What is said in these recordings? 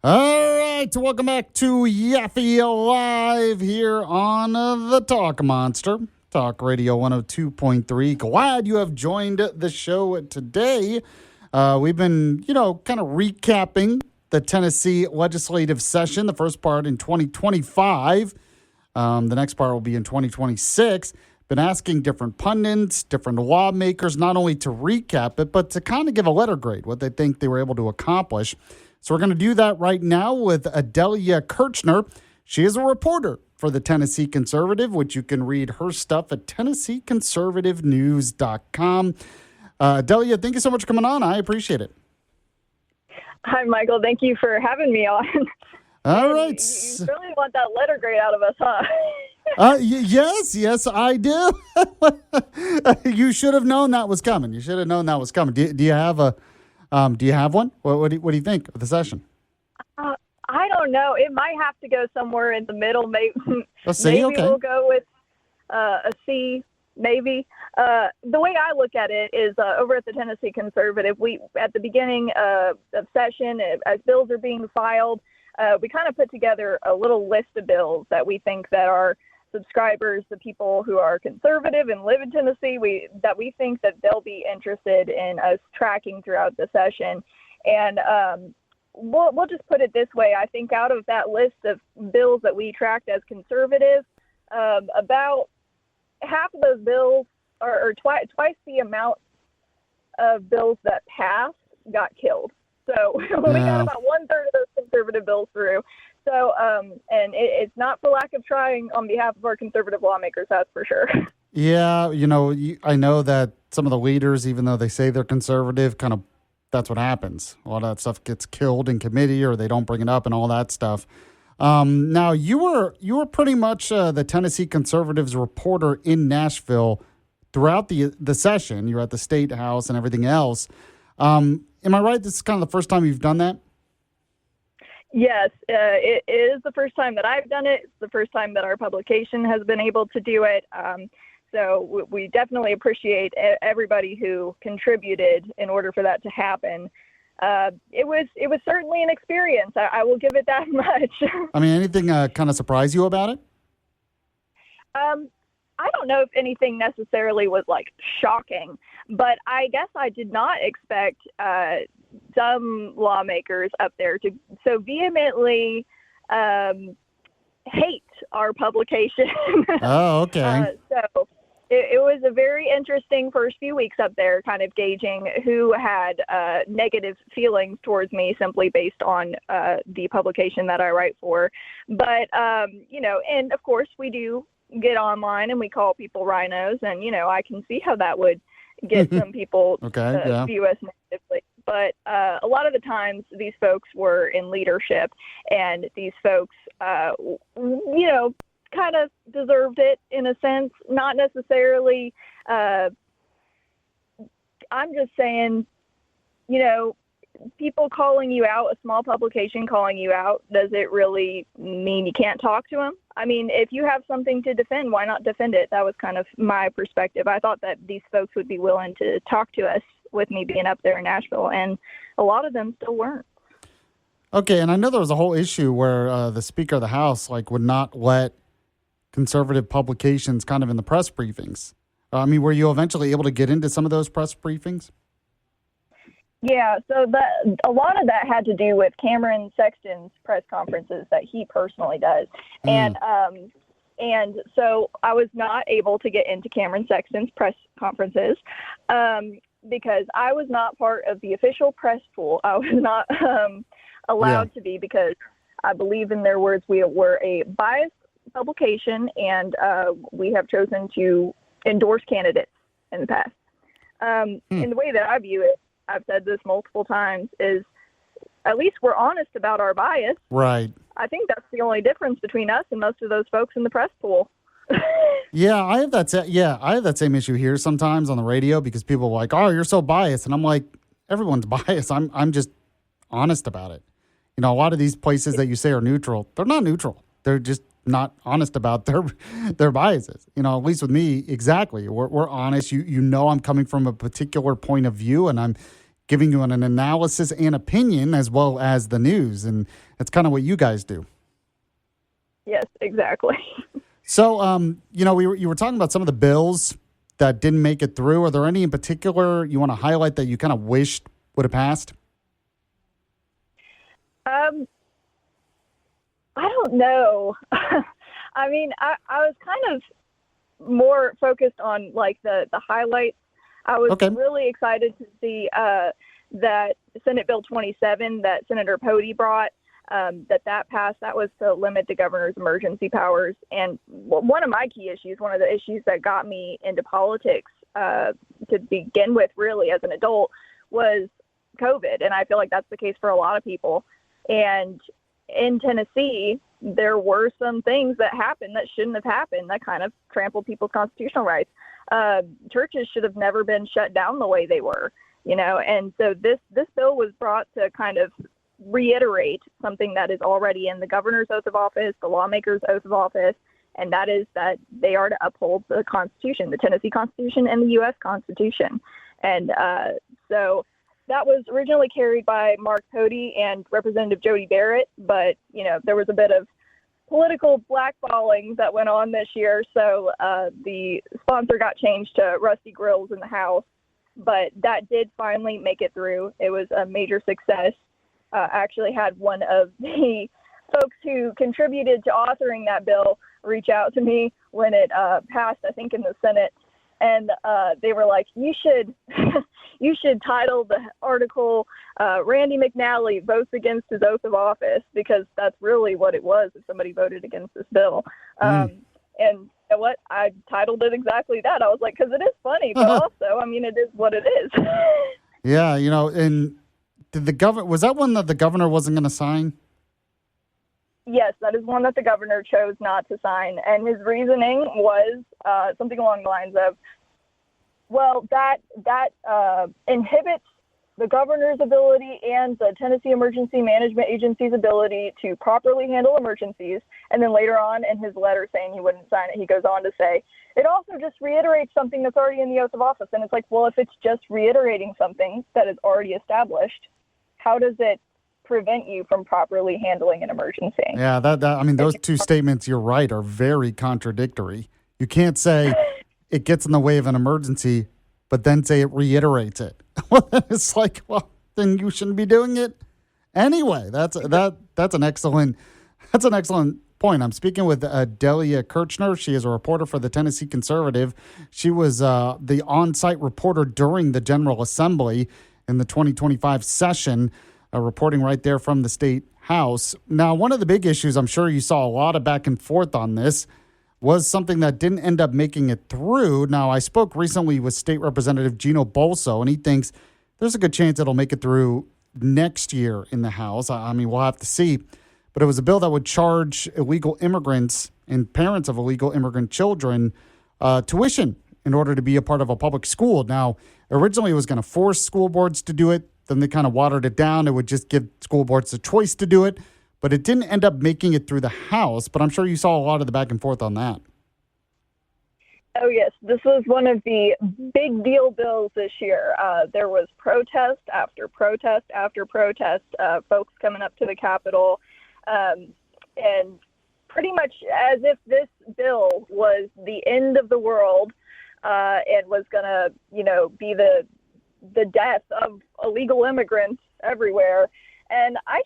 All right, welcome back to YAFFEE Live here on the Talk Monster, Talk Radio 102.3. Glad you have joined the show today. We've been, kind of recapping the Tennessee legislative session, the first part in 2025. The next part will be in 2026. Been asking different pundits, different lawmakers, not only to recap it, but to kind of give a letter grade, what they think they were able to accomplish. So we're going to do that right now with Adelia Kirchner. She is a reporter for the Tennessee Conservative, which you can read her stuff at TennesseeConservativeNews.com. Adelia, thank you so much for coming on. I appreciate it. Hi, Michael. Thank you for having me on. All right. You really want that letter grade out of us, huh? Yes, I do. You should have known that was coming. Do you have a? Do you have one? What do you think of the session? I don't know. It might have to go somewhere in the middle. Maybe, Okay. We'll go with a C. Maybe. The way I look at it is over at the Tennessee Conservative, we at the beginning of session, as bills are being filed, we kind of put together a little list of bills that we think that our subscribers, the people who are conservative and live in Tennessee, we think that they'll be interested in us tracking throughout the session. And we'll just put it this way. I think out of that list of bills that we tracked as conservative, about half of those bills or twice the amount of bills that passed got killed. So we got about 1/3 of those conservative bills through. So, and it's not for lack of trying on behalf of our conservative lawmakers, that's for sure. Yeah, I know that some of the leaders, even though they say they're conservative, kind of that's what happens. A lot of that stuff gets killed in committee, or they don't bring it up, and all that stuff. Now, you were pretty much the Tennessee Conservatives reporter in Nashville throughout the session. You were at the State House and everything else. Am I right? This is kind of the first time you've done that? Yes, it is the first time that I've done it. It's the first time that our publication has been able to do it. So we definitely appreciate everybody who contributed in order for that to happen. It was certainly an experience. I will give it that much. I mean, anything kind of surprise you about it? I don't know if anything necessarily was like shocking, but I guess I did not expect some lawmakers up there to so vehemently hate our publication. Oh, okay. So it was a very interesting first few weeks up there, kind of gauging who had negative feelings towards me simply based on the publication that I write for. But, and of course we do get online and we call people rhinos, and, I can see how that would get some people to view us negatively. But a lot of the times these folks were in leadership, and these folks, kind of deserved it in a sense. Not necessarily. I'm just saying, people calling you out, a small publication calling you out, does it really mean you can't talk to them? I mean, if you have something to defend, why not defend it? That was kind of my perspective. I thought that these folks would be willing to talk to us with me being up there in Nashville, and a lot of them still weren't. Okay, and I know there was a whole issue where the Speaker of the House would not let conservative publications kind of in the press briefings. Were you eventually able to get into some of those press briefings? Yeah, so a lot of that had to do with Cameron Sexton's press conferences that he personally does. And so I was not able to get into Cameron Sexton's press conferences because I was not part of the official press pool. I was not allowed to be, because I believe in their words, we were a biased publication, and we have chosen to endorse candidates in the past. And the way that I view it, I've said this multiple times, is at least we're honest about our bias. Right. I think that's the only difference between us and most of those folks in the press pool. I have that same issue here sometimes on the radio, because people are like, "Oh, you're so biased," and I'm like, everyone's biased. I'm just honest about it. A lot of these places that you say are neutral, they're not neutral. They're just not honest about their biases. At least with me, exactly. We're honest. I'm coming from a particular point of view, and I'm giving you an analysis and opinion as well as the news. And that's kind of what you guys do. Yes, exactly. So, you were talking about some of the bills that didn't make it through. Are there any in particular you want to highlight that you kind of wished would have passed? I don't know. I mean, I was kind of more focused on like the highlights. I was really excited to see that Senate Bill 27 that Senator Pody brought, that passed. That was to limit the governor's emergency powers. And one of my key issues, one of the issues that got me into politics to begin with, really as an adult, was COVID. And I feel like that's the case for a lot of people. And in Tennessee, there were some things that happened that shouldn't have happened that kind of trampled people's constitutional rights. Churches should have never been shut down the way they were, and so this bill was brought to kind of reiterate something that is already in the governor's oath of office, the lawmaker's oath of office, and that is that they are to uphold the Constitution, the Tennessee Constitution and the U.S. Constitution. And so that was originally carried by Mark Pody and Representative Jody Barrett, but, there was a bit of political blackballing that went on this year, so the sponsor got changed to Rusty Grills in the House, but that did finally make it through. It was a major success. I actually had one of the folks who contributed to authoring that bill reach out to me when it passed, I think, in the Senate, and they were like, you should title the article Randy McNally votes against his oath of office, because that's really what it was if somebody voted against this bill. And you know what? I titled it exactly that. I was like, because it is funny, but also, it is what it is. Yeah, and did was that one that the governor wasn't going to sign? Yes, that is one that the governor chose not to sign. And his reasoning was something along the lines of, well, that inhibits the governor's ability and the Tennessee Emergency Management Agency's ability to properly handle emergencies. And then later on in his letter saying he wouldn't sign it, he goes on to say, it also just reiterates something that's already in the oath of office. And it's like, well, if it's just reiterating something that is already established, how does it prevent you from properly handling an emergency? Yeah, those two statements, you're right, are very contradictory. You can't say it gets in the way of an emergency, but then say it reiterates it. It's like, well, then you shouldn't be doing it anyway. That's an excellent point. I'm speaking with Adelia Kirchner. She is a reporter for the Tennessee Conservative. She was the on-site reporter during the General Assembly in the 2025 session, reporting right there from the State House. Now, one of the big issues, I'm sure you saw a lot of back and forth on this, was something that didn't end up making it through. Now, I spoke recently with State Representative Gino Bolso, and he thinks there's a good chance it'll make it through next year in the House. We'll have to see. But it was a bill that would charge illegal immigrants and parents of illegal immigrant children tuition in order to be a part of a public school. Now, originally it was going to force school boards to do it. Then they kind of watered it down. It would just give school boards the choice to do it. But it didn't end up making it through the House. But I'm sure you saw a lot of the back and forth on that. Oh, yes. This was one of the big deal bills this year. There was protest after protest after protest, folks coming up to the Capitol. And pretty much as if this bill was the end of the world and was going to, be the death of illegal immigrants everywhere. And I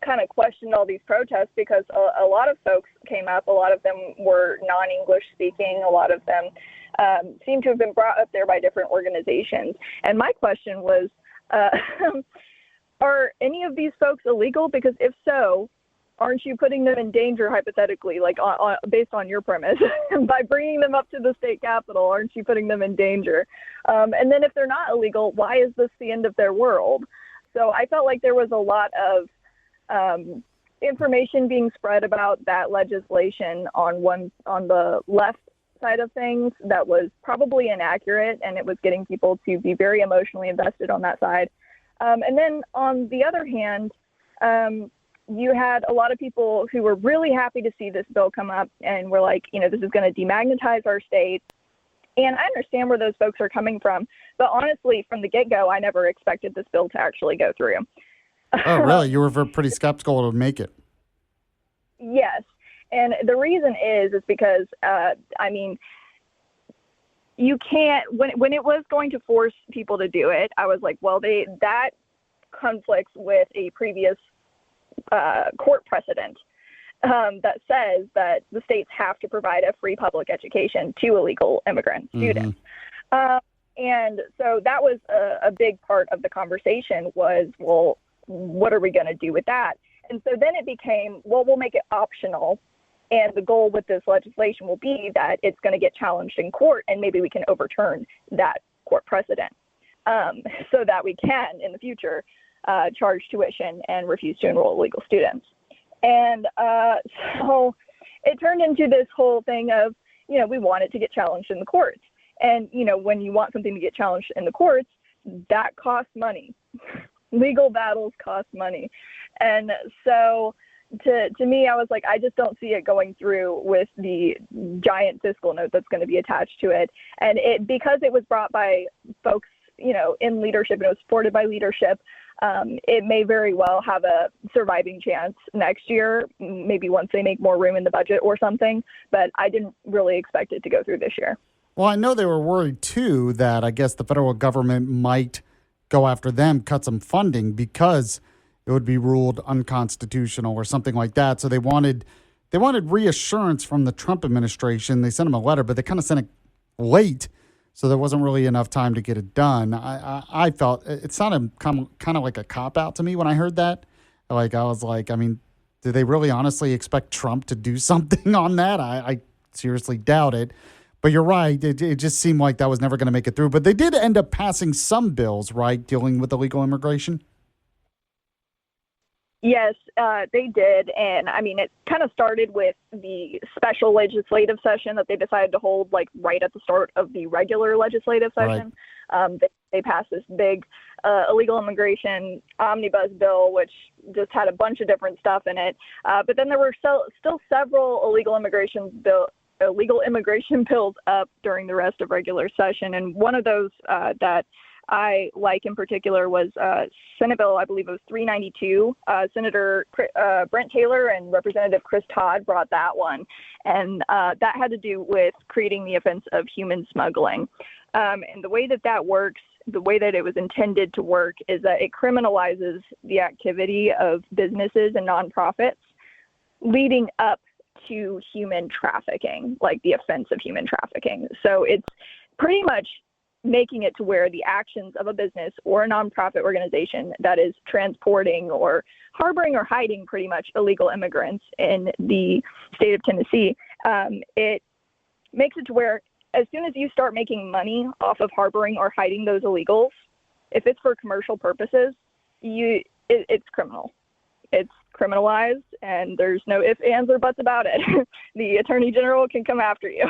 kind of questioned all these protests because a lot of folks came up. A lot of them were non-English speaking. A lot of them seem to have been brought up there by different organizations. And my question was, are any of these folks illegal? Because if so, aren't you putting them in danger hypothetically, like based on your premise? By bringing them up to the state capitol, aren't you putting them in danger? And then if they're not illegal, why is this the end of their world? So I felt like there was a lot of information being spread about that legislation on the left side of things that was probably inaccurate, and it was getting people to be very emotionally invested on that side. And then on the other hand, you had a lot of people who were really happy to see this bill come up and were like, this is going to demagnetize our state. And I understand where those folks are coming from. But honestly, from the get-go, I never expected this bill to actually go through. Oh, really? You were pretty skeptical it would make it. Yes. And the reason is because, you can't, when it was going to force people to do it, I was like, well, that conflicts with a previous court precedent that says that the states have to provide a free public education to illegal immigrant students. And so that was a big part of the conversation was, well, what are we going to do with that? And so then it became, well, we'll make it optional. And the goal with this legislation will be that it's going to get challenged in court, and maybe we can overturn that court precedent so that we can, in the future, charge tuition and refuse to enroll illegal students. And so it turned into this whole thing of, we want it to get challenged in the courts. And, when you want something to get challenged in the courts, that costs money. Legal battles cost money. And so to me, I was like, I just don't see it going through with the giant fiscal note that's going to be attached to it. And because it was brought by folks, in leadership, and it was supported by leadership, it may very well have a surviving chance next year, maybe once they make more room in the budget or something. But I didn't really expect it to go through this year. Well, I know they were worried, too, that I guess the federal government might go after them, cut some funding because it would be ruled unconstitutional or something like that. So they wanted reassurance from the Trump administration. They sent them a letter, but they kind of sent it late, so there wasn't really enough time to get it done. I felt it sounded kind of like a cop-out to me when I heard that. Like, I was like, did they really honestly expect Trump to do something on that? I seriously doubt it. But you're right. It just seemed like that was never going to make it through. But they did end up passing some bills, right, dealing with illegal immigration? Yes, they did. And it kind of started with the special legislative session that they decided to hold like right at the start of the regular legislative session. Right. They passed this big illegal immigration omnibus bill, which just had a bunch of different stuff in it. But then there were still several illegal immigration bills up during the rest of regular session. And one of those that I like in particular was Senate Bill, I believe it was 392. Senator Brent Taylor and Representative Chris Todd brought that one. And that had to do with creating the offense of human smuggling. And the way that works, the way that it was intended to work is that it criminalizes the activity of businesses and nonprofits leading up to human trafficking, like the offense of human trafficking. So it's pretty much making it to where the actions of a business or a nonprofit organization that is transporting or harboring or hiding pretty much illegal immigrants in the state of Tennessee, it makes it to where as soon as you start making money off of harboring or hiding those illegals, if it's for commercial purposes, it's criminal. It's criminalized, and there's no ifs, ands, or buts about it. The Attorney General can come after you.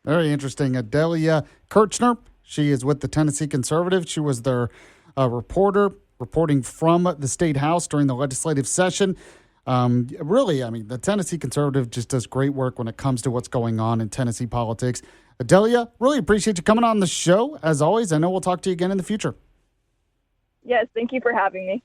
Very interesting. Adelia Kirchner, she is with the Tennessee Conservative. She was their reporter reporting from the State House during the legislative session. The Tennessee Conservative just does great work when it comes to what's going on in Tennessee politics. Adelia, really appreciate you coming on the show. As always, I know we'll talk to you again in the future. Yes, thank you for having me.